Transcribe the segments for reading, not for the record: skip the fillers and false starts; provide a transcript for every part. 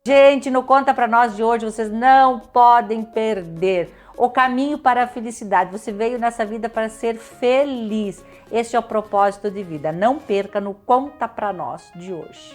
Gente, no Conta Pra Nós de hoje, vocês não podem perder o caminho para a felicidade. Você veio nessa vida para ser feliz. Este é o propósito de vida. Não perca no Conta Pra Nós de hoje.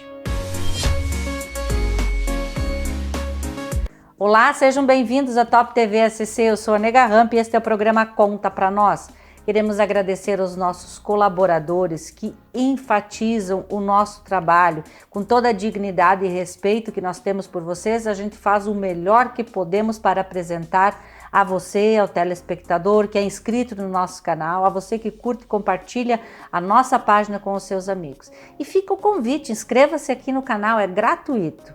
Olá, sejam bem-vindos à Top TV SC. Eu sou a Nega Ramp e este é o programa Conta Pra Nós. Queremos agradecer aos nossos colaboradores que enfatizam o nosso trabalho. Com toda a dignidade e respeito que nós temos por vocês, a gente faz o melhor que podemos para apresentar a você, ao telespectador que é inscrito no nosso canal, a você que curte e compartilha a nossa página com os seus amigos. E fica o convite, inscreva-se aqui no canal, é gratuito.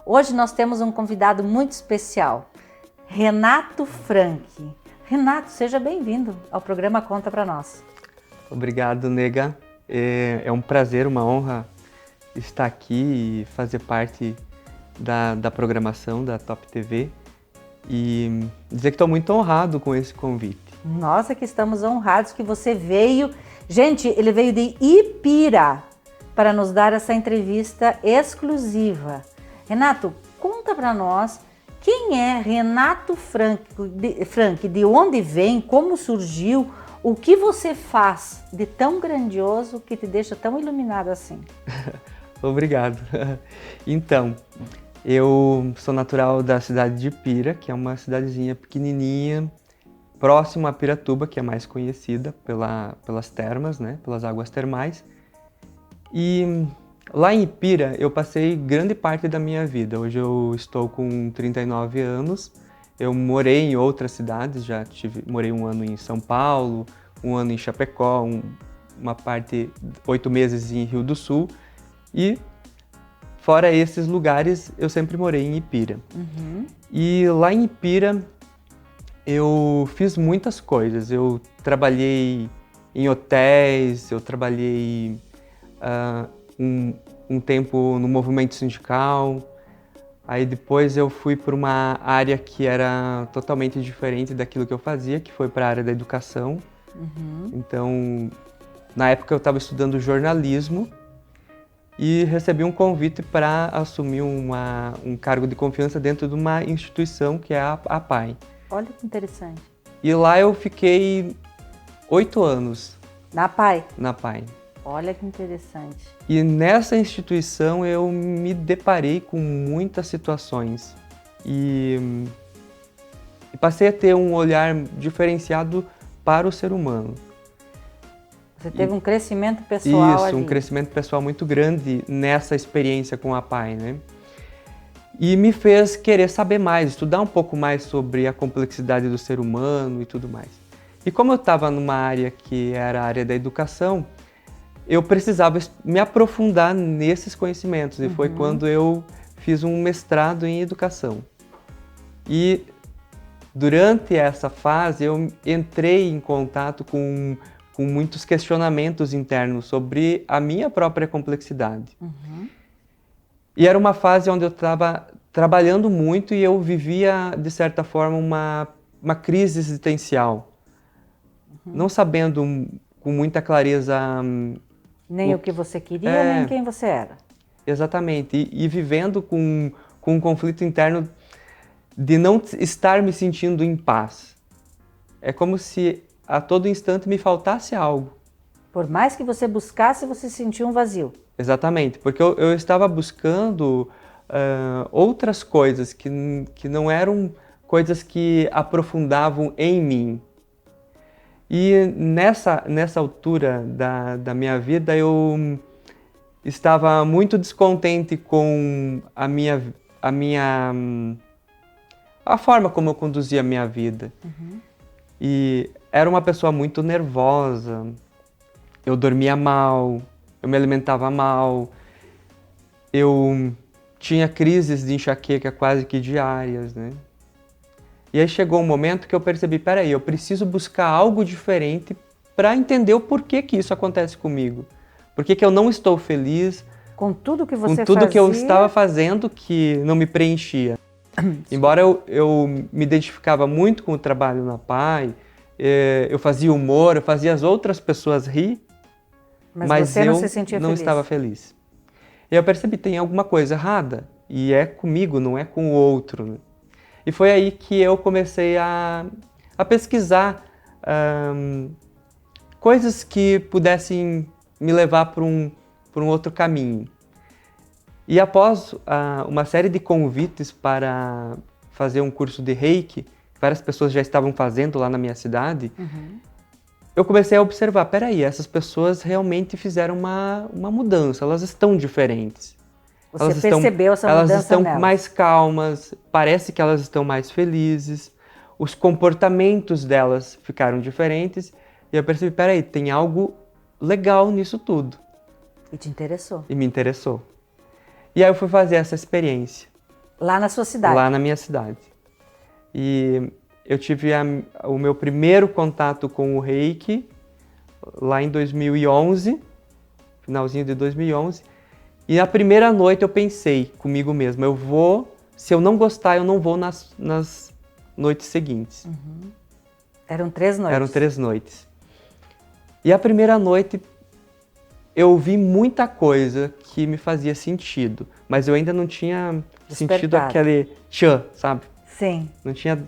Hoje nós temos um convidado muito especial, Renato Franck. Renato, seja bem-vindo ao programa Conta Pra Nós. Obrigado, Nega. É um prazer, uma honra estar aqui e fazer parte da programação da Top TV e dizer que estou muito honrado com esse convite. Nossa, que estamos honrados que você veio. Gente, ele veio de Ipira para nos dar essa entrevista exclusiva. Renato, conta para nós quem é Renato Franck, de onde vem, como surgiu, o que você faz de tão grandioso que te deixa tão iluminado assim? Obrigado. Então, eu sou natural da cidade de Ipira, que é uma cidadezinha pequenininha, próxima a Piratuba, que é mais conhecida pelas termas, né, pelas águas termais. E lá em Ipira, eu passei grande parte da minha vida. Hoje eu estou com 39 anos. Eu morei em outras cidades, morei um ano em São Paulo, um ano em Chapecó, uma parte, 8 meses em Rio do Sul. E fora esses lugares, eu sempre morei em Ipira. Uhum. E lá em Ipira, eu fiz muitas coisas. Eu trabalhei em hotéis, eu trabalhei um tempo no movimento sindical, aí depois eu fui para uma área que era totalmente diferente daquilo que eu fazia, que foi para a área da educação. Uhum. Então, na época eu estava estudando jornalismo e recebi um convite para assumir um cargo de confiança dentro de uma instituição que é a APAE. Olha que interessante. E lá eu fiquei 8 anos. Na APAE? Na APAE. Olha que interessante. E nessa instituição eu me deparei com muitas situações e passei a ter um olhar diferenciado para o ser humano. Você teve um crescimento pessoal Isso, ali. um crescimento pessoal muito grande nessa experiência com a APAE, né? E me fez querer saber mais, estudar um pouco mais sobre a complexidade do ser humano e tudo mais. E como eu estava numa área que era a área da educação, eu precisava me aprofundar nesses conhecimentos, e foi quando eu fiz um mestrado em educação. E durante essa fase eu entrei em contato com muitos questionamentos internos sobre a minha própria complexidade. Uhum. E era uma fase onde eu estava trabalhando muito e eu vivia, de certa forma, uma crise existencial. Não sabendo com muita clareza nem o que você queria, nem quem você era. Exatamente. E vivendo com um conflito interno de não estar me sentindo em paz. É como se a todo instante me faltasse algo. Por mais que você buscasse, você sentia um vazio. Exatamente. Porque eu estava buscando outras coisas que não eram coisas que aprofundavam em mim. E nessa altura da minha vida, eu estava muito descontente com a forma como eu conduzia a minha vida. Uhum. E era uma pessoa muito nervosa, eu dormia mal, eu me alimentava mal, eu tinha crises de enxaqueca quase que diárias, né? E aí chegou um momento que eu percebi, peraí, eu preciso buscar algo diferente para entender o porquê que isso acontece comigo. Por que eu não estou feliz com tudo que você com tudo fazia, que eu estava fazendo que não me preenchia. Embora eu me identificava muito com o trabalho na APAE, eu fazia humor, eu fazia as outras pessoas rir, mas você eu não se sentia não feliz. estava feliz. E eu percebi, tem alguma coisa errada. e é comigo, não é com o outro, né? E foi aí que eu comecei a pesquisar coisas que pudessem me levar para um outro caminho. E após uma série de convites para fazer um curso de Reiki, várias pessoas já estavam fazendo lá na minha cidade, eu comecei a observar, peraí, essas pessoas realmente fizeram uma mudança, elas estão diferentes. Você percebeu essa mudança Elas estão nelas? mais calmas, parece que elas estão mais felizes, os comportamentos delas ficaram diferentes, e eu percebi, peraí, tem algo legal nisso tudo. E te interessou? E me interessou. E aí eu fui fazer essa experiência. Lá na sua cidade? Lá na minha cidade. E eu tive o meu primeiro contato com o Reiki lá em 2011, finalzinho de 2011. E na primeira noite eu pensei comigo mesmo, se eu não gostar, eu não vou nas noites seguintes. Eram 3 noites? Eram 3 noites. E a primeira noite eu vi muita coisa que me fazia sentido, mas eu ainda não tinha sentido aquele tchan, sabe? Sim. Não tinha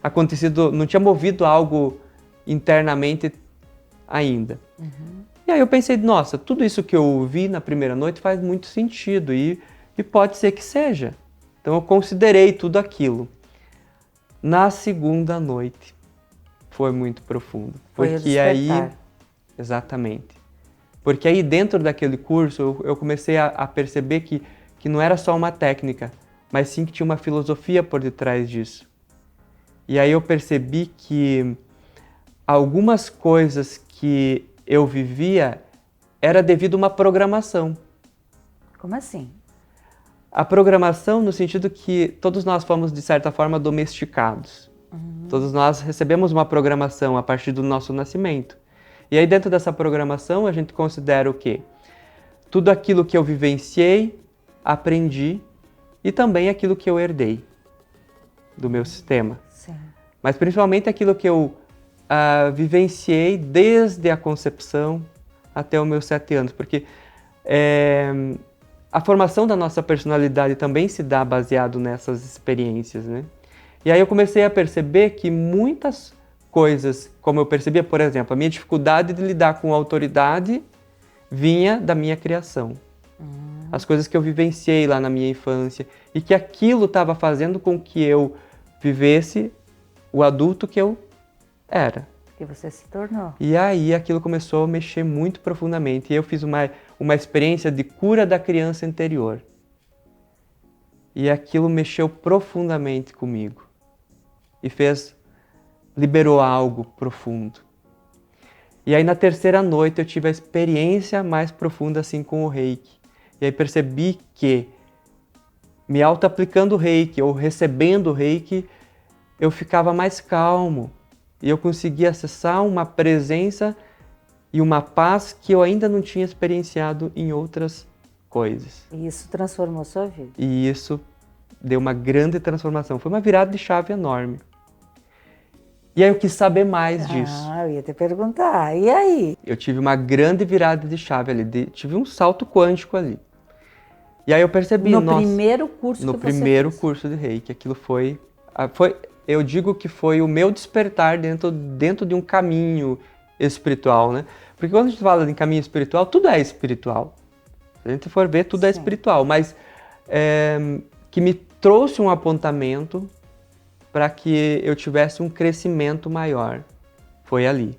acontecido, não tinha movido algo internamente ainda. E aí eu pensei, nossa, tudo isso que eu vi na primeira noite faz muito sentido e pode ser que seja. Então eu considerei tudo aquilo. Na segunda noite foi muito profundo. Porque aí, exatamente. Porque aí dentro daquele curso eu comecei a perceber que não era só uma técnica, mas sim que tinha uma filosofia por detrás disso. E aí eu percebi que algumas coisas que eu vivia era devido a uma programação. Como assim? A programação no sentido que todos nós fomos, de certa forma, domesticados. Todos nós recebemos uma programação a partir do nosso nascimento. E aí dentro dessa programação a gente considera o quê? Tudo aquilo que eu vivenciei, aprendi e também aquilo que eu herdei do meu sistema. Sim. Mas principalmente aquilo que eu vivenciei desde a concepção até os meus 7 anos, porque a formação da nossa personalidade também se dá baseado nessas experiências, né? E aí eu comecei a perceber que muitas coisas, como eu percebia, por exemplo, a minha dificuldade de lidar com a autoridade vinha da minha criação. As coisas que eu vivenciei lá na minha infância e que aquilo estava fazendo com que eu vivesse o adulto que eu era. Que você se tornou. E aí aquilo começou a mexer muito profundamente. E eu fiz uma experiência de cura da criança interior. E aquilo mexeu profundamente comigo. E liberou algo profundo. E aí na terceira noite eu tive a experiência mais profunda assim com o Reiki. E aí percebi que me auto-aplicando o Reiki ou recebendo o Reiki, eu ficava mais calmo. E eu conseguia acessar uma presença e uma paz que eu ainda não tinha experienciado em outras coisas. E isso transformou sua vida. E isso deu uma grande transformação. Foi uma virada de chave enorme. E aí eu quis saber mais disso. Eu ia te perguntar. E aí? Eu tive uma grande virada de chave ali. Tive um salto quântico ali. E aí eu percebi... No primeiro curso no que você fez? No primeiro curso de Reiki. Aquilo foi... Eu digo que foi o meu despertar dentro de um caminho espiritual, né? Porque quando a gente fala em caminho espiritual, tudo é espiritual. Se a gente for ver, tudo é espiritual. Mas que me trouxe um apontamento para que eu tivesse um crescimento maior. Foi ali.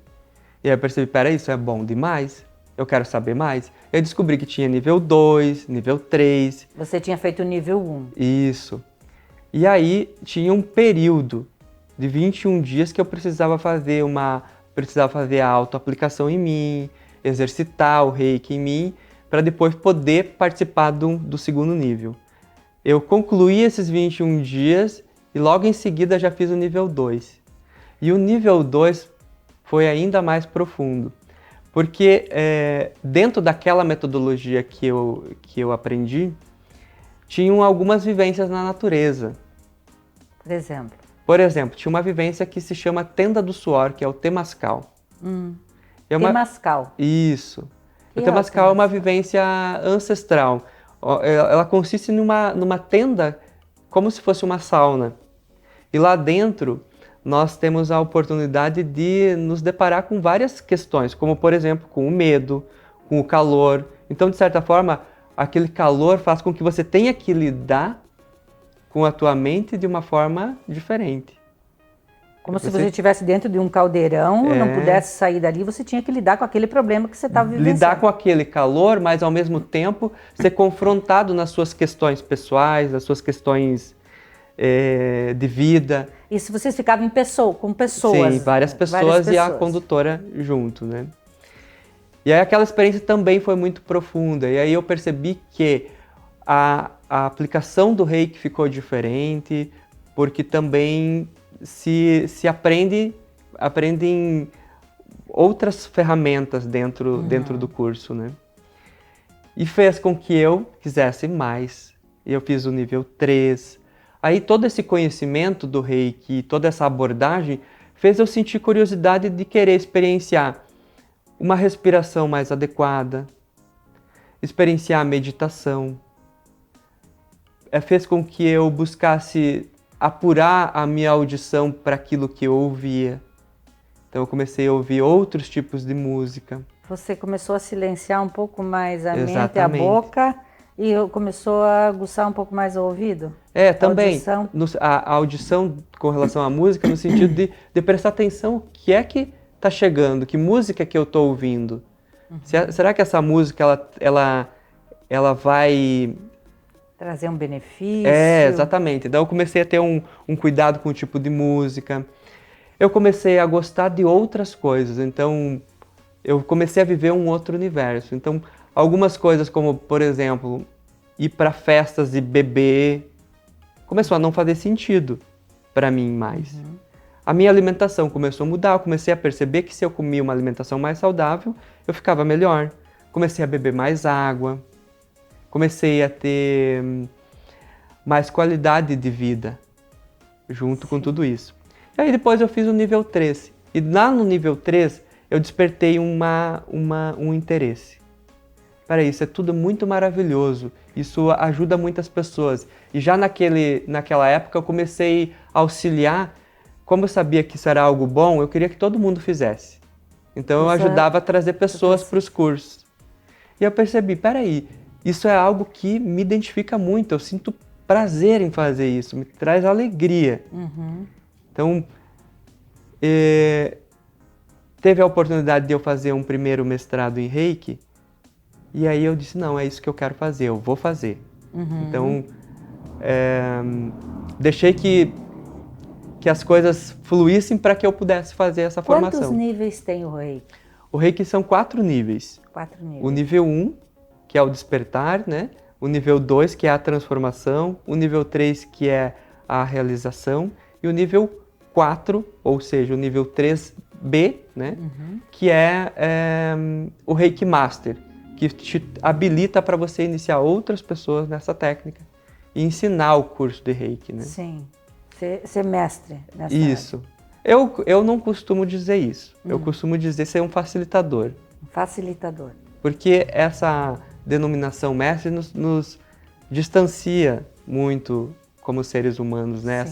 E aí eu percebi, peraí, isso é bom demais. Eu quero saber mais. Eu descobri que tinha nível 2, nível 3. Você tinha feito o nível 1. Isso. E aí tinha um período de 21 dias que eu precisava fazer a autoaplicação em mim, exercitar o Reiki em mim, para depois poder participar do segundo nível. Eu concluí esses 21 dias e logo em seguida já fiz o nível 2. E o nível 2 foi ainda mais profundo, porque dentro daquela metodologia que eu aprendi, tinham algumas vivências na natureza. Por exemplo, tinha uma vivência que se chama Tenda do Suor, que é o Temascal. Temascal. Isso. O Temascal é uma vivência ancestral, ela consiste numa tenda como se fosse uma sauna. E lá dentro nós temos a oportunidade de nos deparar com várias questões, como por exemplo com o medo, com o calor. Então, de certa forma, aquele calor faz com que você tenha que lidar com a tua mente de uma forma diferente. Como se você estivesse dentro de um caldeirão, não pudesse sair dali, você tinha que lidar com aquele problema que você estava vivenciando. Lidar com aquele calor, mas ao mesmo tempo ser confrontado nas suas questões pessoais, nas suas questões de vida. E se vocês ficavam com pessoas? Sim, várias pessoas e a condutora junto, né? E aí aquela experiência também foi muito profunda. E aí eu percebi que a aplicação do Reiki ficou diferente, porque também se aprendem outras ferramentas dentro do curso, né? E fez com que eu quisesse mais. Eu fiz o nível 3. Aí todo esse conhecimento do Reiki, toda essa abordagem, fez eu sentir curiosidade de querer experienciar uma respiração mais adequada, experienciar a meditação. Fez com que eu buscasse apurar a minha audição para aquilo que eu ouvia. Então eu comecei a ouvir outros tipos de música. Você começou a silenciar um pouco mais a Exatamente. mente e a boca e começou a aguçar um pouco mais o ouvido? Também. A audição com relação à música, no sentido de prestar atenção o que é que está chegando, que música que eu estou ouvindo. Será que essa música ela vai trazer um benefício? Exatamente. Então eu comecei a ter um cuidado com o tipo de música. Eu comecei a gostar de outras coisas. Então eu comecei a viver um outro universo. Então algumas coisas como, por exemplo, ir para festas e beber, começou a não fazer sentido para mim mais. A minha alimentação começou a mudar. Eu comecei a perceber que se eu comia uma alimentação mais saudável, eu ficava melhor. Comecei a beber mais água. Comecei a ter mais qualidade de vida junto com tudo isso. E aí depois eu fiz o nível 3. E lá no nível 3 eu despertei um interesse. Peraí, isso é tudo muito maravilhoso. Isso ajuda muitas pessoas. E já naquela época eu comecei a auxiliar. Como eu sabia que isso era algo bom, eu queria que todo mundo fizesse. Então eu ajudava a trazer pessoas para os cursos. E eu percebi, peraí, isso é algo que me identifica muito, eu sinto prazer em fazer isso, me traz alegria. Então, teve a oportunidade de eu fazer um primeiro mestrado em Reiki, e aí eu disse, não, é isso que eu quero fazer, eu vou fazer. Então, deixei que as coisas fluíssem para que eu pudesse fazer essa formação. Quantos níveis tem o Reiki? O Reiki são 4 níveis. 4 níveis. O nível 1, que é o despertar, né? O nível 2, que é a transformação. O nível 3, que é a realização. E o nível 4, ou seja, o nível 3B, né? Que é o Reiki Master, que te habilita para você iniciar outras pessoas nessa técnica e ensinar o curso de Reiki, né? Sim. Ser mestre nessa Isso. Eu não costumo dizer isso. Eu costumo dizer ser um facilitador. Facilitador. Porque essa denominação mestre nos distancia muito como seres humanos, né?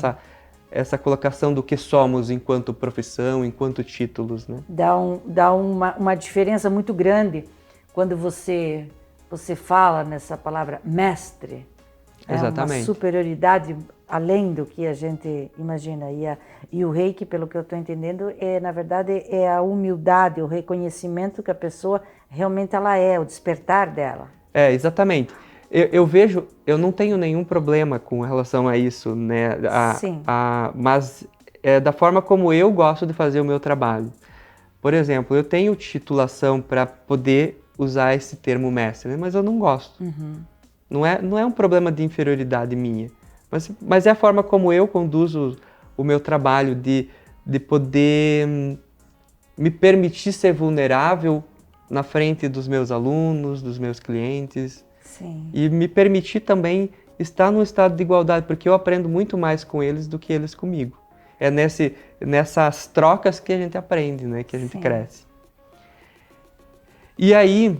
Essa colocação do que somos enquanto profissão, enquanto títulos, né? Dá uma diferença muito grande quando você fala nessa palavra mestre. Exatamente. Uma superioridade além do que a gente imagina. E o Reiki, pelo que eu estou entendendo, na verdade, é a humildade, o reconhecimento que a pessoa realmente ela é, o despertar dela. Exatamente. Eu vejo, eu não tenho nenhum problema com relação a isso, né? Sim. Mas é da forma como eu gosto de fazer o meu trabalho. Por exemplo, eu tenho titulação para poder usar esse termo mestre, né? Mas eu não gosto. Não é um problema de inferioridade minha, mas é a forma como eu conduzo o meu trabalho de poder me permitir ser vulnerável na frente dos meus alunos, dos meus clientes. Sim. E me permitir também estar num estado de igualdade, porque eu aprendo muito mais com eles do que eles comigo. É nessas trocas que a gente aprende, né? Que a gente cresce. E aí,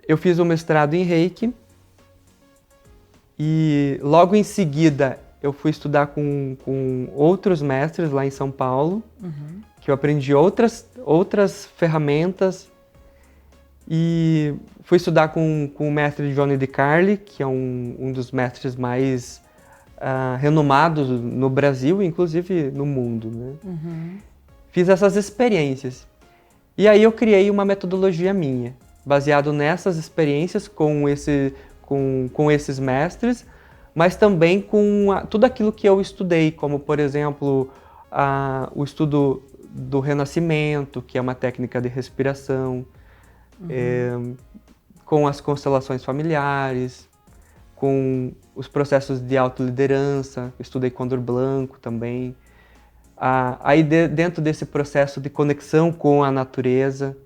eu fiz o mestrado em Reiki e logo em seguida eu fui estudar com outros mestres lá em São Paulo, que eu aprendi outras ferramentas e fui estudar com o mestre Johnny DiCarli, que é um dos mestres mais renomados no Brasil, inclusive no mundo, né? Fiz essas experiências. E aí eu criei uma metodologia minha, baseado nessas experiências com esses mestres, mas também com tudo aquilo que eu estudei, como, por exemplo, o estudo do renascimento, que é uma técnica de respiração, com as constelações familiares, com os processos de autoliderança, estudei Condor Blanco também. Aí dentro desse processo de conexão com a natureza,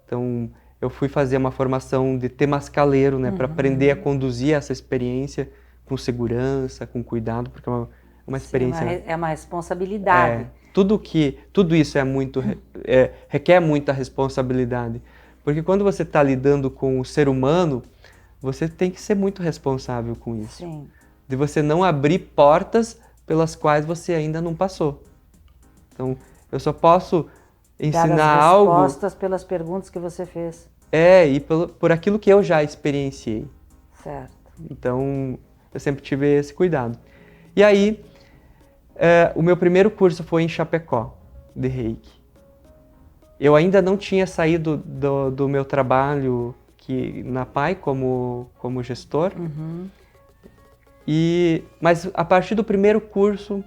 então eu fui fazer uma formação de temascaleiro, né, para aprender a conduzir essa experiência com segurança, com cuidado, porque é uma experiência... É uma responsabilidade. Tudo isso requer muita responsabilidade, porque quando você está lidando com o ser humano, você tem que ser muito responsável com isso. Sim. De você não abrir portas pelas quais você ainda não passou. Então, eu só posso ensinar algo... Dar as respostas pelas perguntas que você fez. E por aquilo que eu já experienciei. Certo. Então, eu sempre tive esse cuidado. E aí, o meu primeiro curso foi em Chapecó, de Reiki. Eu ainda não tinha saído do meu trabalho na PAI como gestor. Mas a partir do primeiro curso,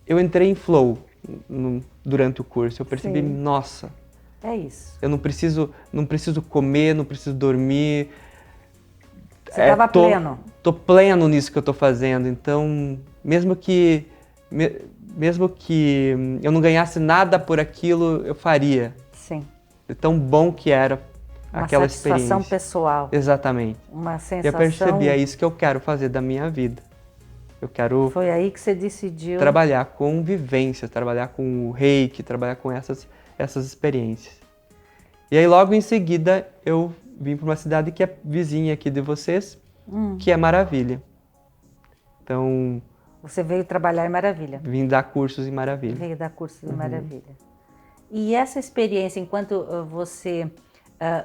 eu entrei em flow durante o curso. Eu percebi, nossa, é isso. Eu não preciso comer, não preciso dormir. Você estava pleno. Tô pleno nisso que eu tô fazendo. Então, mesmo que eu não ganhasse nada por aquilo, eu faria. Sim. De tão bom que era aquela experiência. Uma satisfação pessoal. Exatamente. Uma sensação... E eu percebi, é isso que eu quero fazer da minha vida. Eu quero... Foi aí que você decidiu... trabalhar com vivência, trabalhar com o Reiki, trabalhar com essas experiências. E aí, logo em seguida, eu vim para uma cidade que é vizinha aqui de vocês, que é Maravilha. Então... Você veio trabalhar em Maravilha. Vim dar cursos em Maravilha. Veio dar cursos em Maravilha. E essa experiência, enquanto você...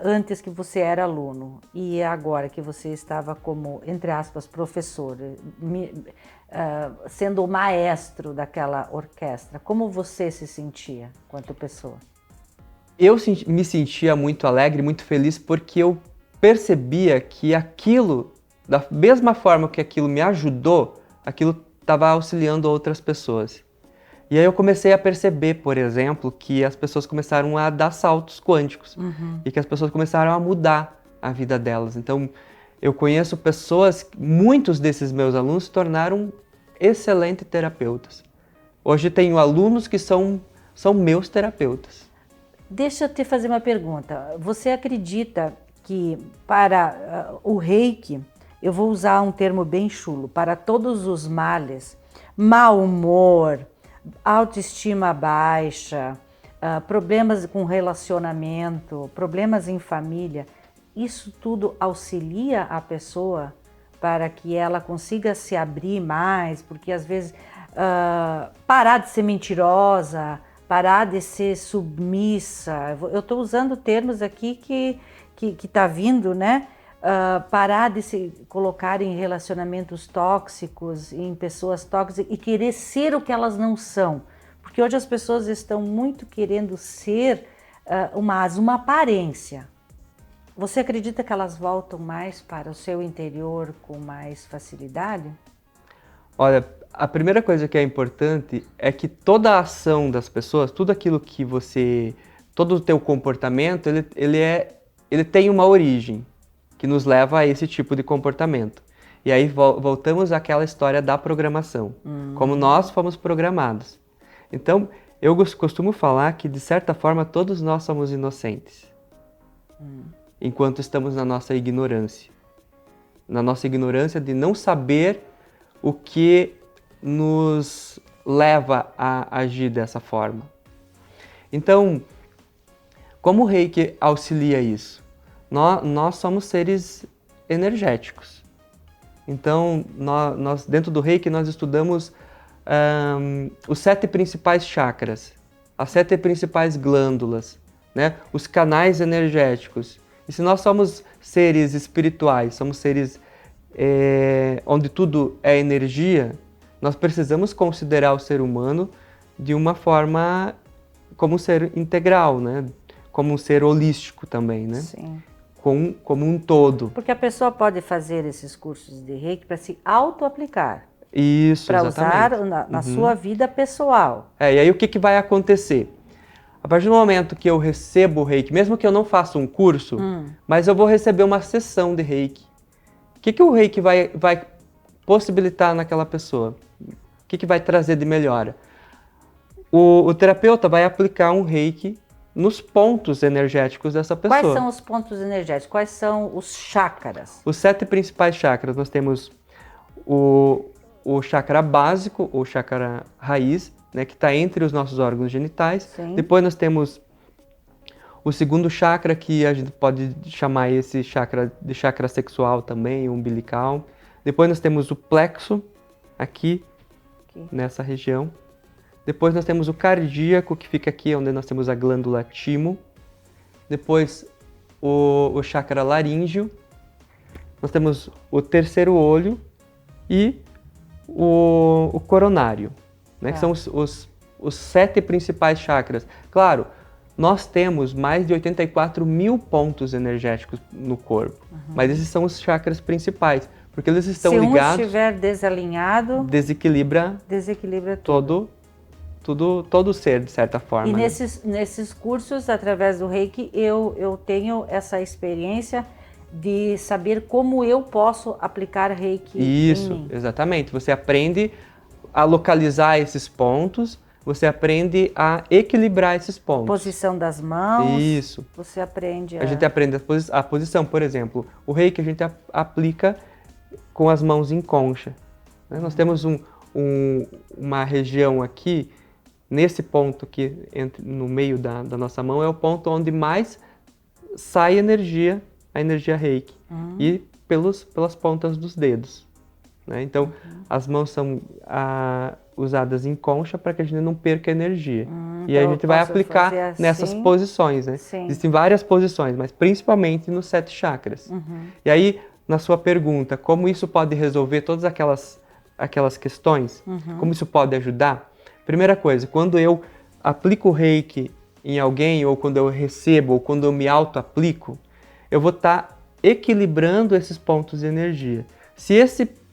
antes que você era aluno e agora que você estava como, entre aspas, professor, sendo o maestro daquela orquestra, como você se sentia quanto pessoa? Eu me sentia muito alegre, muito feliz, porque eu percebia que aquilo, da mesma forma que aquilo me ajudou, aquilo estava auxiliando outras pessoas. E aí eu comecei a perceber, por exemplo, que as pessoas começaram a dar saltos quânticos e que as pessoas começaram a mudar a vida delas. Então, eu conheço pessoas, muitos desses meus alunos se tornaram excelentes terapeutas. Hoje tenho alunos que são meus terapeutas. Deixa eu te fazer uma pergunta. Você acredita que para o Reiki, eu vou usar um termo bem chulo, para todos os males, mau humor, autoestima baixa, problemas com relacionamento, problemas em família, isso tudo auxilia a pessoa para que ela consiga se abrir mais, porque às vezes parar de ser mentirosa, parar de ser submissa, eu estou usando termos aqui que está vindo, né? Parar de se colocar em relacionamentos tóxicos, em pessoas tóxicas e querer ser o que elas não são. Porque hoje as pessoas estão muito querendo ser uma aparência. Você acredita que elas voltam mais para o seu interior com mais facilidade? Olha, a primeira coisa que é importante é que toda a ação das pessoas, tudo aquilo que todo o teu comportamento, ele tem uma origem que nos leva a esse tipo de comportamento. E aí voltamos àquela história da programação, como nós fomos programados. Então, eu costumo falar que, de certa forma, todos nós somos inocentes, enquanto estamos na nossa ignorância. Na nossa ignorância de não saber o que nos leva a agir dessa forma. Então, como o Reiki auxilia isso? nós somos seres energéticos. Então, nós dentro do Reiki, nós estudamos os 7 principais chakras, as 7 principais glândulas, né? Os canais energéticos. E se nós somos seres espirituais, somos seres onde tudo é energia, nós precisamos considerar o ser humano de uma forma como um ser integral, né? Como um ser holístico também, né? Sim. Como um todo. Porque a pessoa pode fazer esses cursos de Reiki para se auto-aplicar. Isso, para usar exatamente. na sua vida pessoal. E aí o que vai acontecer? A partir do momento que eu recebo o Reiki, mesmo que eu não faça um curso, mas eu vou receber uma sessão de Reiki. O que o Reiki vai possibilitar naquela pessoa? O que vai trazer de melhora? O terapeuta vai aplicar um Reiki nos pontos energéticos dessa pessoa. Quais são os pontos energéticos? Quais são os chakras? Os 7 principais chakras. Nós temos o chakra básico, ou chakra raiz, né, que está entre os nossos órgãos genitais. Sim. Depois nós temos o segundo chakra, que a gente pode chamar esse chakra de chakra sexual também, umbilical. Depois nós temos o plexo, aqui. Nessa região. Depois nós temos o cardíaco, que fica aqui, onde nós temos a glândula timo. Depois o chakra laríngeo. Nós temos o terceiro olho e o coronário, né? Que são os 7 principais chakras. Claro, nós temos mais de 84 mil pontos energéticos no corpo, mas esses são os chakras principais, porque eles estão ligados... Se um estiver desalinhado... Desequilibra tudo. Todo o ser, de certa forma. E né? nesses cursos, através do Reiki, eu tenho essa experiência de saber como eu posso aplicar Reiki Isso, em mim. Exatamente. Você aprende a localizar esses pontos, você aprende a equilibrar esses pontos. Posição das mãos. Isso. Você aprende A gente aprende a posição, por exemplo. O Reiki a gente aplica com as mãos em concha. Né? Nós temos uma região aqui, nesse ponto aqui, no meio da nossa mão, é o ponto onde mais sai a energia Reiki. E pelas pontas dos dedos. Né? Então, as mãos são usadas em concha para que a gente não perca energia. E aí a gente vai aplicar assim, nessas posições. Né? Existem várias posições, mas principalmente nos 7 chakras. E aí, na sua pergunta, como isso pode resolver todas aquelas questões? Como isso pode ajudar? Primeira coisa, quando eu aplico o Reiki em alguém, ou quando eu recebo, ou quando eu me auto-aplico, eu vou estar equilibrando esses pontos de energia.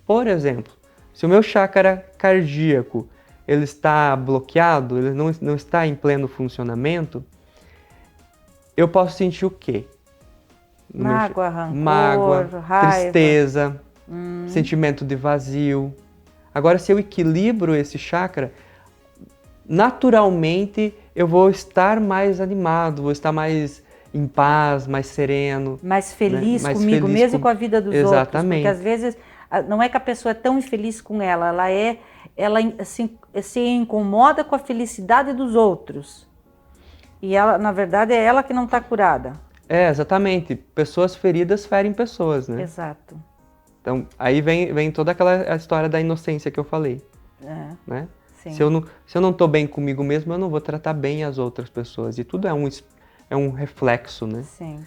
Por exemplo, se o meu chakra cardíaco ele está bloqueado, ele não está em pleno funcionamento, eu posso sentir o quê? Mágoa, rancor, mágoa, raiva, tristeza, sentimento de vazio. Agora, se eu equilibro esse chakra, naturalmente eu vou estar mais animado, vou estar mais em paz, mais sereno. Mais feliz, né? comigo, mesmo com a vida dos outros. Exatamente. Porque às vezes não é que a pessoa é tão infeliz com ela se incomoda com a felicidade dos outros. E ela, na verdade, é ela que não está curada. Exatamente. Pessoas feridas ferem pessoas, né? Exato. Então, aí vem toda aquela história da inocência que eu falei. Né? Sim. Se eu não estou bem comigo mesmo, eu não vou tratar bem as outras pessoas. E tudo é um reflexo, né? Sim.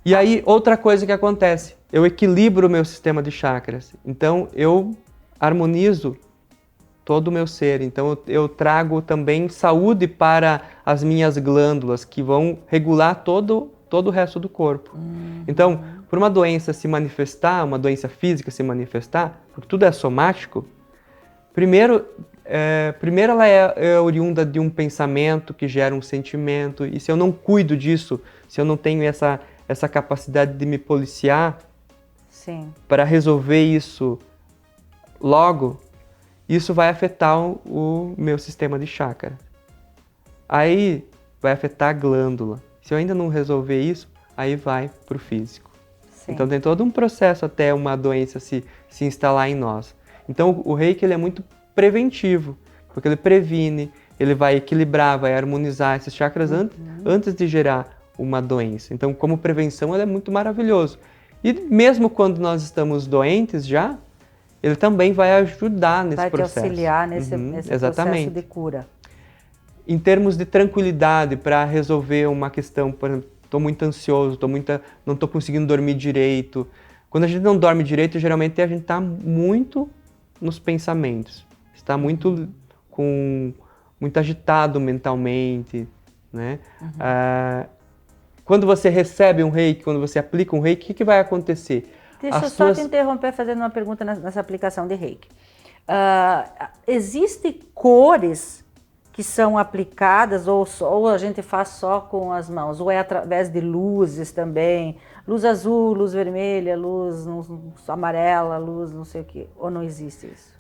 E aí, outra coisa que acontece, eu equilibro o meu sistema de chakras. Então, eu harmonizo todo o meu ser. Então, eu trago também saúde para as minhas glândulas, que vão regular todo o resto do corpo. Então, por uma doença se manifestar, uma doença física se manifestar, porque tudo é somático, primeiro ela é oriunda de um pensamento que gera um sentimento, e se eu não cuido disso, se eu não tenho essa capacidade de me policiar para resolver isso logo, isso vai afetar o meu sistema de chakra. Aí vai afetar a glândula. Se eu ainda não resolver isso, aí vai para o físico. Sim. Então tem todo um processo até uma doença se instalar em nós. Então o Reiki ele é muito preventivo, porque ele previne, ele vai equilibrar, vai harmonizar esses chakras antes de gerar uma doença. Então, como prevenção, ele é muito maravilhoso. E mesmo quando nós estamos doentes já, ele também vai ajudar nesse processo. Vai te auxiliar nesse processo de cura. Em termos de tranquilidade para resolver uma questão, por exemplo, estou muito ansioso, não estou conseguindo dormir direito. Quando a gente não dorme direito, geralmente a gente está muito nos pensamentos, está muito agitado mentalmente, né? Quando você recebe um reiki, quando você aplica um reiki, o que vai acontecer? Deixa eu só te interromper fazendo uma pergunta nessa aplicação de reiki. Existem cores que são aplicadas ou a gente faz só com as mãos? Ou é através de luzes também? Luz azul, luz vermelha, luz amarela, luz não sei o quê. Ou não existe isso?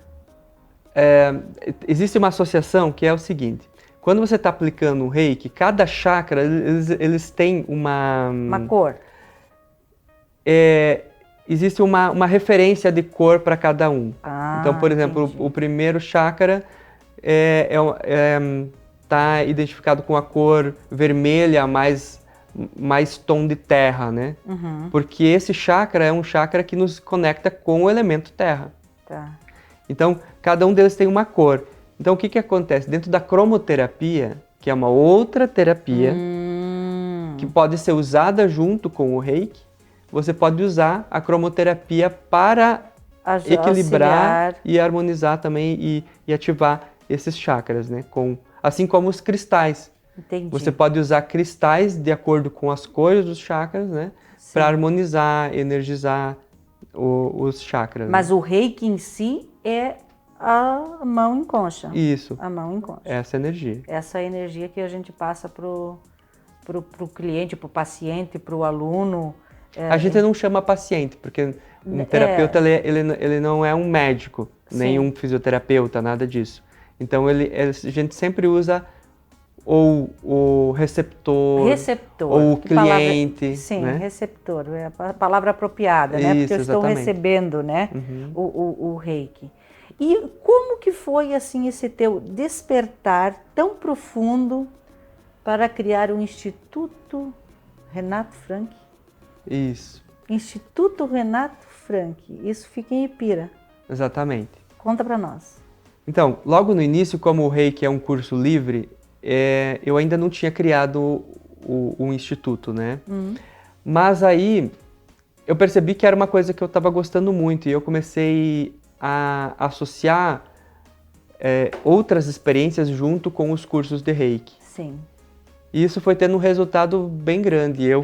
Existe uma associação que é o seguinte. Quando você está aplicando um reiki, cada chakra, eles têm uma cor. Existe uma referência de cor para cada um. Então, por exemplo, entendi. o primeiro chakra está identificado com a cor vermelha, mais tom de terra, né? Uhum. Porque esse chakra é um chakra que nos conecta com o elemento terra. Tá. Então, cada um deles tem uma cor. Então, o que acontece? Dentro da cromoterapia, que é uma outra terapia, que pode ser usada junto com o reiki, você pode usar a cromoterapia para equilibrar e harmonizar também e ativar esses chakras, né? Assim como os cristais. Entendi. Você pode usar cristais de acordo com as cores dos chakras, né? Para harmonizar, energizar os chakras. Mas né? o reiki em si é a mão em concha. Isso. A mão em concha. Essa energia. Essa energia que a gente passa pro cliente, pro paciente, pro aluno. A gente não chama paciente, porque um terapeuta ele não é um médico, nem um fisioterapeuta, nada disso. Então a gente sempre usa ou o receptor, ou o cliente. Né? Receptor, é a palavra apropriada, né? Porque eu estou recebendo, né? O reiki. E como que foi assim esse teu despertar tão profundo para criar o Instituto Renato Frank? Isso. Instituto Renato Frank. Isso fica em Ipira. Exatamente. Conta para nós. Então, logo no início, como o reiki é um curso livre, eu ainda não tinha criado o instituto, né? Mas aí eu percebi que era uma coisa que eu estava gostando muito e eu comecei a associar outras experiências junto com os cursos de reiki. Sim. E isso foi tendo um resultado bem grande. Eu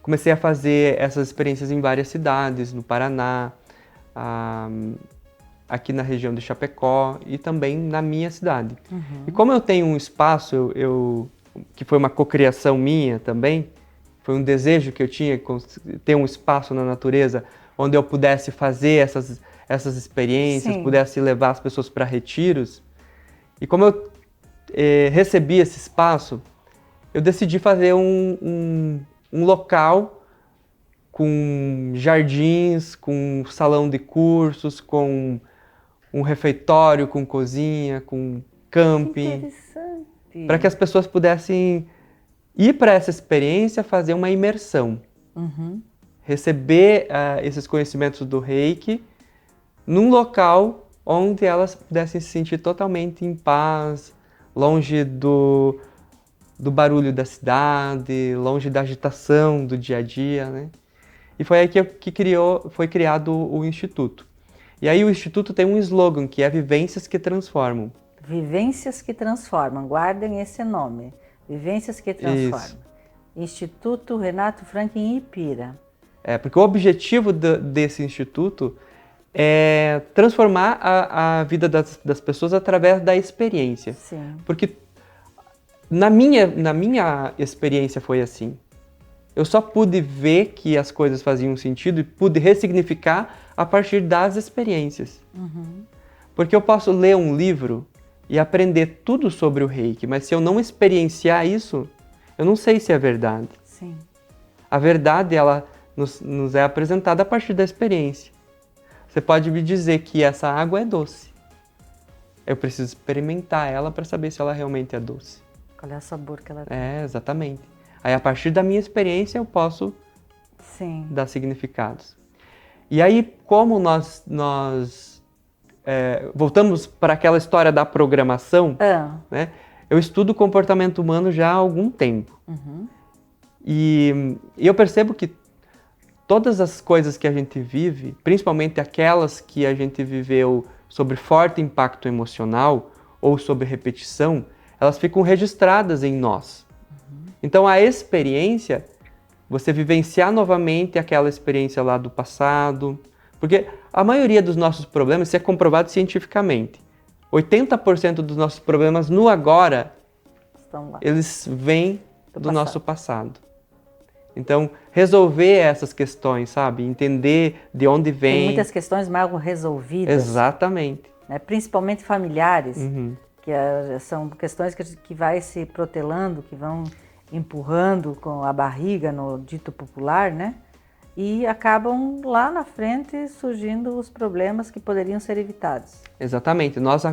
comecei a fazer essas experiências em várias cidades, no Paraná, aqui na região de Chapecó e também na minha cidade. E como eu tenho um espaço, que foi uma cocriação minha também, foi um desejo que eu tinha, ter um espaço na natureza onde eu pudesse fazer essas experiências, pudesse levar as pessoas para retiros. E como eu recebi esse espaço, eu decidi fazer um local com jardins, com salão de cursos, com um refeitório, com cozinha, com camping, para que as pessoas pudessem ir para essa experiência, fazer uma imersão, receber esses conhecimentos do reiki num local onde elas pudessem se sentir totalmente em paz, longe do barulho da cidade, longe da agitação do dia a dia, né? E foi aí que foi criado o Instituto. E aí o Instituto tem um slogan, que é Vivências que Transformam. Vivências que Transformam, guardem esse nome. Vivências que Transformam. Isso. Instituto Renato Frank em Ipira. Porque o objetivo desse instituto é transformar a vida das pessoas através da experiência. Sim. Porque na minha experiência foi assim. Eu só pude ver que as coisas faziam sentido e pude ressignificar a partir das experiências. Porque eu posso ler um livro e aprender tudo sobre o reiki, mas se eu não experienciar isso, eu não sei se é verdade. Sim. A verdade, ela nos é apresentada a partir da experiência. Você pode me dizer que essa água é doce. Eu preciso experimentar ela para saber se ela realmente é doce. Qual é o sabor que ela tem. Exatamente. Aí, a partir da minha experiência, eu posso Sim. dar significados. E aí, como nós voltamos para aquela história da programação, né? Eu estudo o comportamento humano já há algum tempo. Uhum. E eu percebo que todas as coisas que a gente vive, principalmente aquelas que a gente viveu sobre forte impacto emocional ou sobre repetição, elas ficam registradas em nós. Uhum. Então, a experiência, você vivenciar novamente aquela experiência lá do passado, porque a maioria dos nossos problemas, isso é comprovado cientificamente, 80% dos nossos problemas no agora, eles vêm do nosso passado. Então, resolver essas questões, sabe? Entender de onde vem. Tem muitas questões mal resolvidas. Exatamente. Né? Principalmente familiares, uhum. que são questões que vai se protelando, que vão empurrando com a barriga, no dito popular, né? E acabam lá na frente surgindo os problemas que poderiam ser evitados. Exatamente. Nós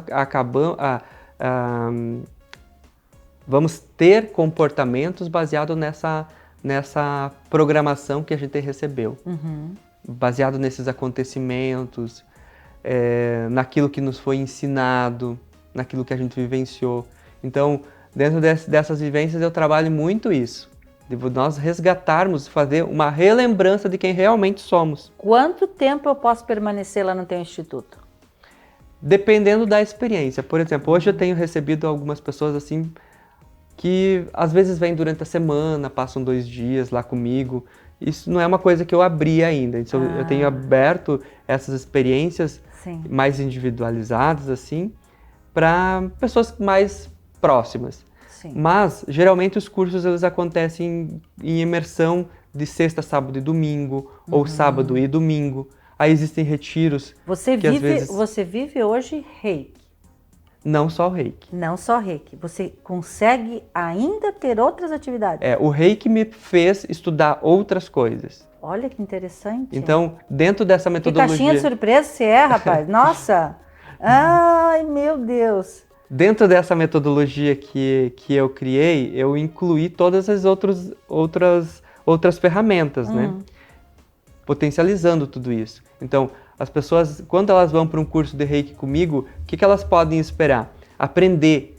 vamos ter comportamentos baseados nessa programação que a gente recebeu. Uhum. Baseado nesses acontecimentos, naquilo que nos foi ensinado, naquilo que a gente vivenciou. Então, dentro dessas vivências, eu trabalho muito isso. De nós resgatarmos, fazer uma relembrança de quem realmente somos. Quanto tempo eu posso permanecer lá no teu instituto? Dependendo da experiência. Por exemplo, hoje eu tenho recebido algumas pessoas assim que às vezes vêm durante a semana, passam 2 dias lá comigo. Isso não é uma coisa que eu abri ainda. Então, eu tenho aberto essas experiências Sim. mais individualizadas assim para pessoas mais próximas. Sim. Mas, geralmente, os cursos eles acontecem em imersão de sexta, sábado e domingo, ou sábado e domingo. Aí existem retiros Você vive hoje reiki? Não só o reiki. Não só reiki. Você consegue ainda ter outras atividades? O reiki me fez estudar outras coisas. Olha que interessante. Então, dentro dessa metodologia... Que caixinha de surpresa você é, rapaz. Nossa! Ai, meu Deus! Dentro dessa metodologia que eu criei, eu incluí todas as outras ferramentas, né? Potencializando tudo isso. Então, as pessoas, quando elas vão para um curso de Reiki comigo, o que elas podem esperar? Aprender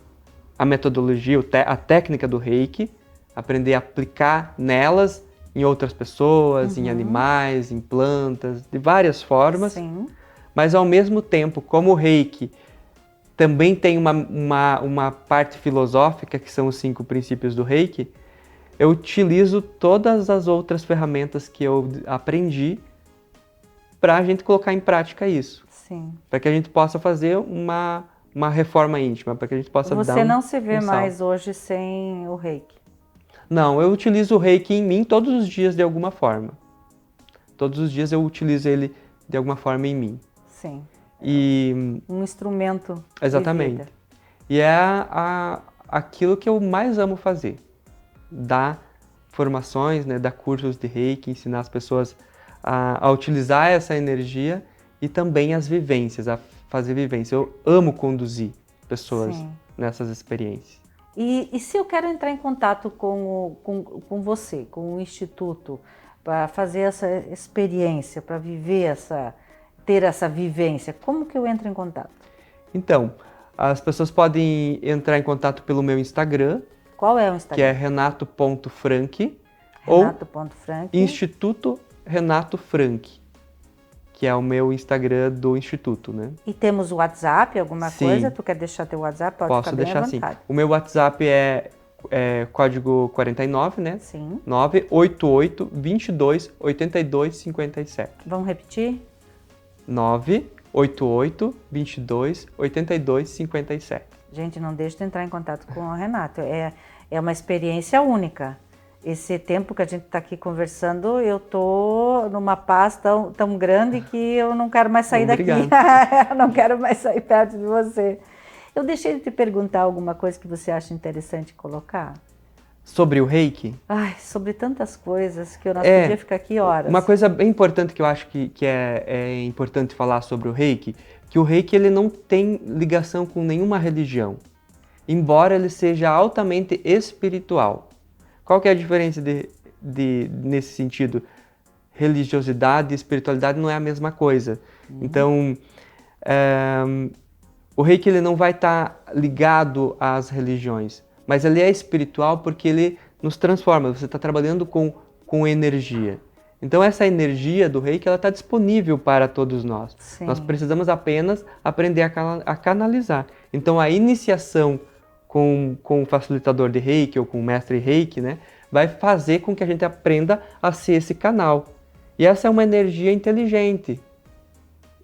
a metodologia, a técnica do Reiki, aprender a aplicar nelas, em outras pessoas, em animais, em plantas, de várias formas. Sim. Mas, ao mesmo tempo, como o Reiki também tem uma parte filosófica, que são os 5 princípios do Reiki, eu utilizo todas as outras ferramentas que eu aprendi para a gente colocar em prática isso. Sim. Para que a gente possa fazer uma reforma íntima, para que a gente possa dar Você não se vê salto. mais hoje sem o Reiki? Não, eu utilizo o Reiki em mim todos os dias de alguma forma. Todos os dias eu utilizo ele de alguma forma em mim. Sim. E um instrumento. exatamente. De vida. E é aquilo que eu mais amo fazer. Dar formações, né, dar cursos de Reiki, ensinar as pessoas a utilizar essa energia e também as vivências, a fazer vivência. Eu amo conduzir pessoas nessas experiências. E se eu quero entrar em contato com você, com o Instituto, para fazer essa experiência, para ter essa vivência, como que eu entro em contato? Então, as pessoas podem entrar em contato pelo meu Instagram. Qual é o Instagram? Que é renato.frank. Renato.frank. Ou Instituto Renato Frank, que é o meu Instagram do Instituto, né? E temos o WhatsApp, alguma Sim. coisa? Tu quer deixar teu WhatsApp? Pode Posso ficar bem deixar à assim. vontade. O meu WhatsApp é código 49, né? Sim. 988 22 82 57. Vamos repetir? 988 22 82 57. Gente, não deixe de entrar em contato com o Renato. É uma experiência única. Esse tempo que a gente está aqui conversando, eu tô numa paz tão grande que eu não quero mais sair daqui. Eu não quero mais sair perto de você. Eu deixei de te perguntar alguma coisa que você acha interessante colocar? Sobre o Reiki? Ai, sobre tantas coisas que nós podíamos ficar aqui horas. Uma coisa bem importante que eu acho que é importante falar sobre o Reiki, que o Reiki ele não tem ligação com nenhuma religião. embora ele seja altamente espiritual. Qual que é a diferença nesse sentido? Religiosidade e espiritualidade não é a mesma coisa. Então, o reiki ele não vai estar ligado às religiões, mas ele é espiritual porque ele nos transforma. Você está trabalhando com energia. Então, essa energia do reiki ela está disponível para todos nós. Sim. Nós precisamos apenas aprender a canalizar. Então, a iniciação com o facilitador de reiki ou com o mestre reiki, né, vai fazer com que a gente aprenda a ser esse canal. E essa é uma energia inteligente.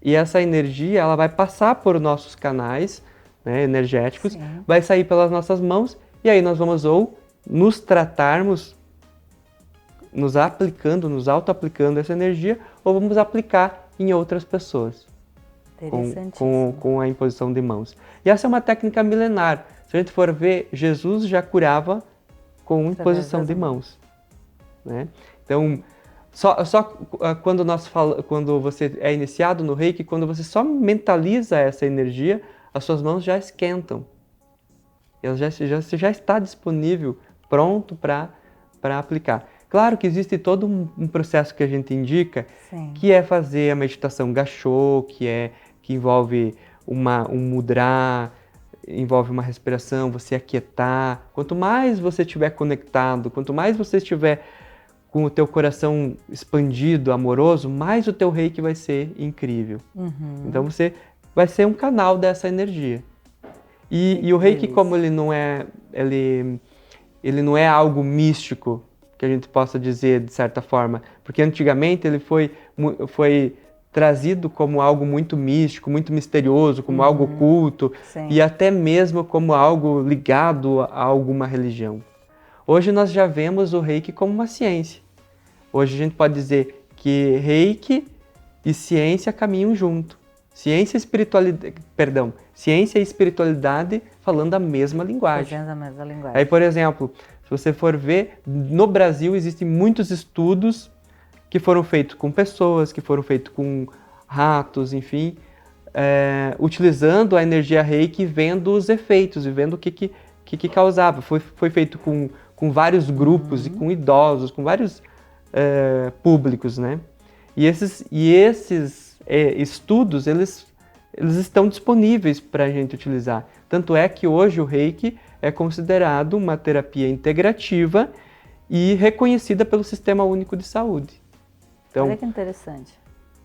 E essa energia ela vai passar por nossos canais, né, energéticos, Sim. vai sair pelas nossas mãos e aí nós vamos ou nos tratarmos, nos aplicando, nos auto-aplicando essa energia, ou vamos aplicar em outras pessoas com a imposição de mãos. E essa é uma técnica milenar. Se a gente for ver, Jesus já curava com imposição de mãos, né? Então, só quando você é iniciado no reiki, quando você só mentaliza essa energia, as suas mãos já esquentam. Ela já está disponível, pronto para aplicar. Claro que existe todo um processo que a gente indica, Sim. que é fazer a meditação Gassho, que envolve um mudra, envolve uma respiração, você aquietar. Quanto mais você estiver conectado, quanto mais você estiver com o teu coração expandido, amoroso, mais o teu reiki vai ser incrível. Então você vai ser um canal dessa energia. E o reiki, como ele não é algo místico, que a gente possa dizer de certa forma, porque antigamente ele foi trazido como algo muito místico, muito misterioso, como algo oculto, Sim. e até mesmo como algo ligado a alguma religião. Hoje nós já vemos o reiki como uma ciência. Hoje a gente pode dizer que reiki e ciência caminham junto. Ciência e espiritualidade falando a mesma linguagem. Fazendo a mesma linguagem. Aí, por exemplo, se você for ver, no Brasil existem muitos estudos que foram feitos com pessoas, que foram feitos com ratos, enfim, utilizando a energia reiki e vendo os efeitos e vendo o que causava. Foi feito com vários grupos e com idosos, com vários públicos, né? E esses estudos, eles estão disponíveis para a gente utilizar. Tanto é que hoje o reiki é considerado uma terapia integrativa e reconhecida pelo Sistema Único de Saúde. Então, olha que interessante.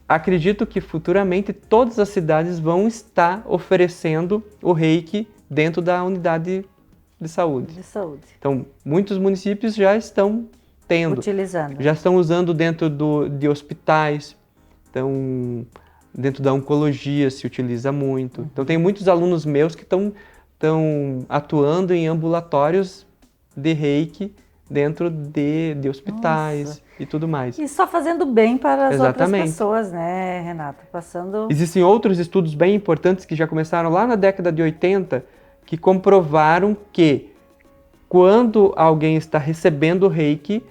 Acredito que futuramente todas as cidades vão estar oferecendo o reiki dentro da unidade de saúde. Então, muitos municípios já estão tendo. Utilizando. Já estão usando dentro de hospitais. Então, dentro da oncologia se utiliza muito. Então, tem muitos alunos meus que estão atuando em ambulatórios de reiki dentro de hospitais. Nossa. E tudo mais. E só fazendo bem para as Exatamente. Outras pessoas, né, Renato? Existem outros estudos bem importantes que já começaram lá na década de 80 que comprovaram que quando alguém está recebendo reiki,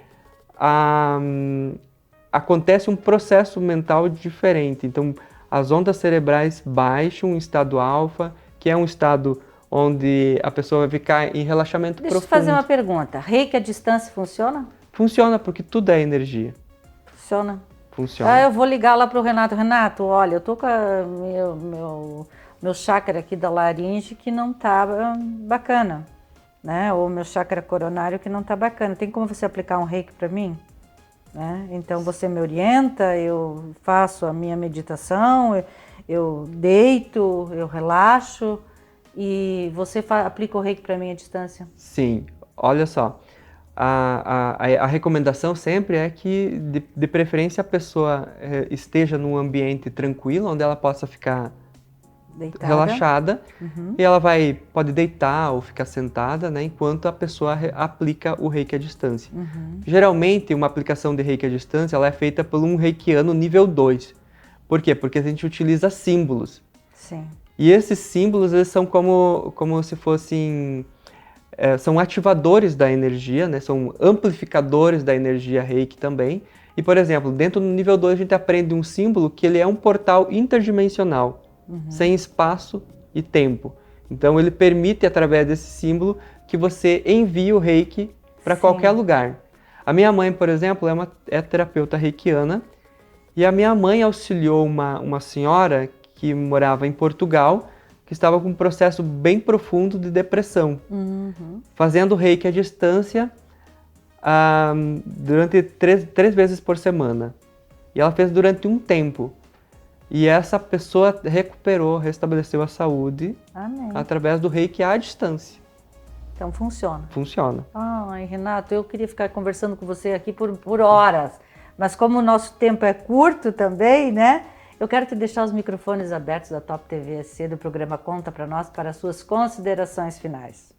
acontece um processo mental diferente. Então, as ondas cerebrais baixam em estado alfa, que é um estado onde a pessoa vai ficar em relaxamento profundo. Deixa eu fazer uma pergunta. Reiki à distância funciona? Funciona, porque tudo é energia. Funciona. Eu vou ligar lá para o Renato. Renato, olha, eu tô com meu chakra aqui da laringe que não tá bacana, né? Ou meu chakra coronário que não tá bacana. Tem como você aplicar um reiki para mim? Né? Então você me orienta, eu faço a minha meditação, eu deito, eu relaxo e você aplica o reiki para mim à distância? Sim, olha só. A recomendação sempre é que, de preferência, a pessoa esteja num ambiente tranquilo, onde ela possa ficar deitada, relaxada, e ela pode deitar ou ficar sentada, né, enquanto a pessoa aplica o reiki à distância. Geralmente, uma aplicação de reiki à distância ela é feita por um reikiano nível 2. Por quê? Porque a gente utiliza símbolos. Sim. E esses símbolos eles são como se fossem... são ativadores da energia, né? São amplificadores da energia reiki também. E, por exemplo, dentro do nível 2 a gente aprende um símbolo que ele é um portal interdimensional, sem espaço e tempo. Então ele permite, através desse símbolo, que você envie o reiki para qualquer lugar. A minha mãe, por exemplo, é terapeuta reikiana, e a minha mãe auxiliou uma senhora que morava em Portugal, que estava com um processo bem profundo de depressão, fazendo reiki à distância durante três vezes por semana. E ela fez durante um tempo. E essa pessoa recuperou, restabeleceu a saúde através do reiki à distância. Então funciona. Funciona. Ai, Renato, eu queria ficar conversando com você aqui por horas, mas como o nosso tempo é curto também, né? Eu quero te deixar os microfones abertos da Top TV SC, do programa Conta Pra Nós, para as suas considerações finais.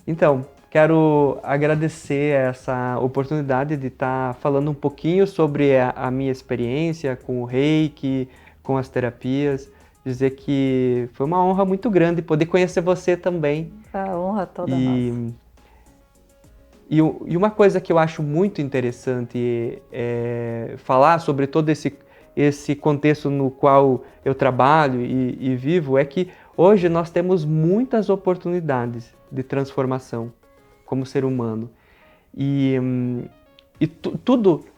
Então, quero agradecer essa oportunidade de estar falando um pouquinho sobre a minha experiência com o reiki, com as terapias. Dizer que foi uma honra muito grande poder conhecer você também. A honra toda nossa. E uma coisa que eu acho muito interessante é falar sobre todo esse contexto no qual eu trabalho e vivo, é que hoje nós temos muitas oportunidades de transformação como ser humano.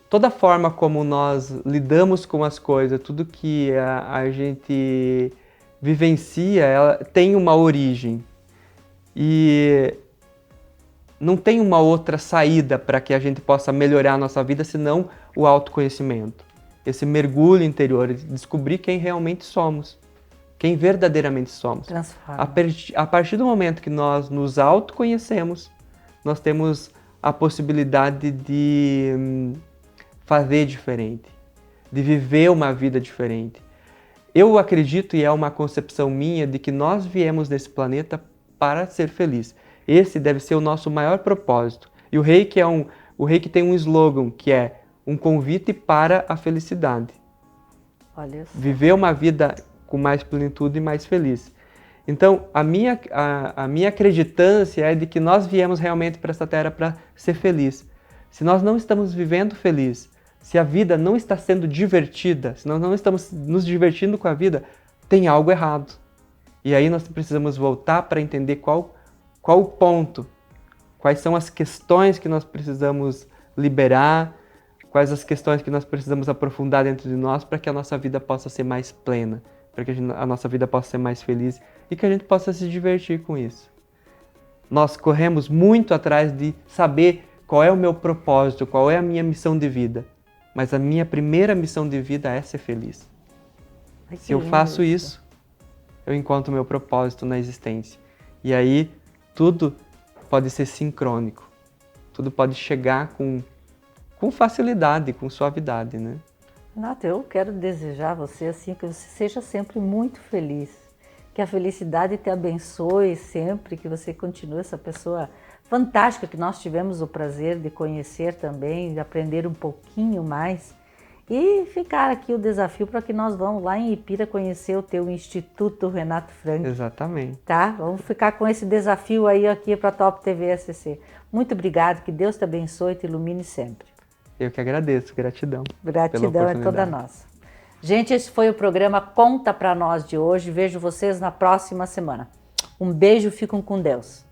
Toda a forma como nós lidamos com as coisas, tudo que a gente vivencia, ela tem uma origem. E não tem uma outra saída para que a gente possa melhorar a nossa vida senão o autoconhecimento. Esse mergulho interior, descobrir quem realmente somos, quem verdadeiramente somos. A partir do momento que nós nos autoconhecemos, nós temos a possibilidade de fazer diferente, de viver uma vida diferente. Eu acredito, e é uma concepção minha, de que nós viemos nesse planeta para ser feliz. Esse deve ser o nosso maior propósito. E o Reiki tem um slogan que é um convite para a felicidade. Olha só. Viver uma vida com mais plenitude e mais feliz. Então, a minha acreditância é de que nós viemos realmente para essa terra para ser feliz. Se nós não estamos vivendo feliz, se a vida não está sendo divertida, se nós não estamos nos divertindo com a vida, tem algo errado. E aí nós precisamos voltar para entender qual o ponto, quais são as questões que nós precisamos liberar, quais as questões que nós precisamos aprofundar dentro de nós para que a nossa vida possa ser mais plena, para que a nossa vida possa ser mais feliz e que a gente possa se divertir com isso. Nós corremos muito atrás de saber qual é o meu propósito, qual é a minha missão de vida. Mas a minha primeira missão de vida é ser feliz. Se eu faço isso, eu encontro o meu propósito na existência. E aí, tudo pode ser sincrônico. Tudo pode chegar com facilidade, com suavidade, né? Renato, eu quero desejar a você assim, que você seja sempre muito feliz. Que a felicidade te abençoe sempre, que você continue essa pessoa fantástica que nós tivemos o prazer de conhecer também, de aprender um pouquinho mais. E ficar aqui o desafio para que nós vamos lá em Ipira conhecer o teu Instituto Renato Frank. Exatamente. Tá? Vamos ficar com esse desafio aí aqui para a Top TV SC. Muito obrigado, que Deus te abençoe e te ilumine sempre. Eu que agradeço, gratidão. Gratidão é toda nossa. Gente, esse foi o programa Conta Pra Nós de hoje. Vejo vocês na próxima semana. Um beijo, fiquem com Deus.